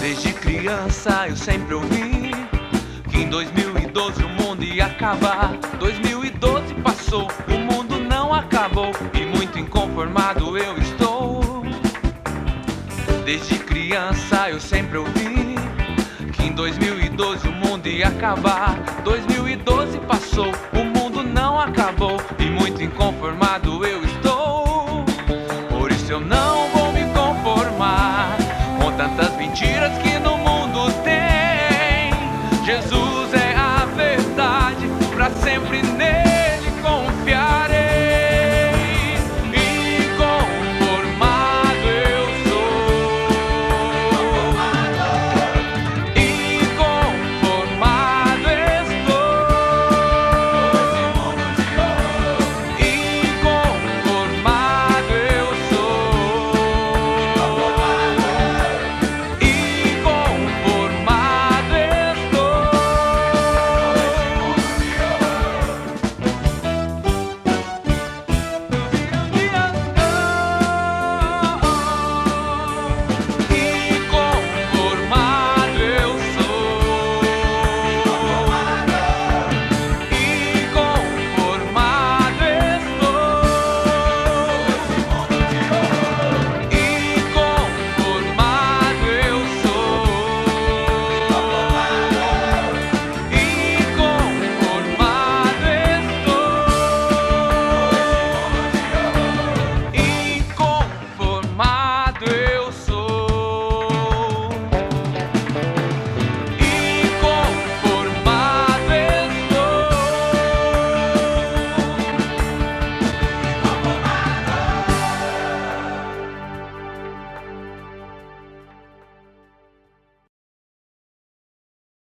Desde criança eu sempre ouvi que em 2012 o mundo ia acabar. 2012 passou, o mundo não acabou e muito inconformado eu estou. Desde criança eu sempre ouvi que em 2012 o mundo ia acabar. 2012 passou, o mundo não acabou e muito inconformado eu estou. Por isso eu não vou me conformar com tantas mentiras que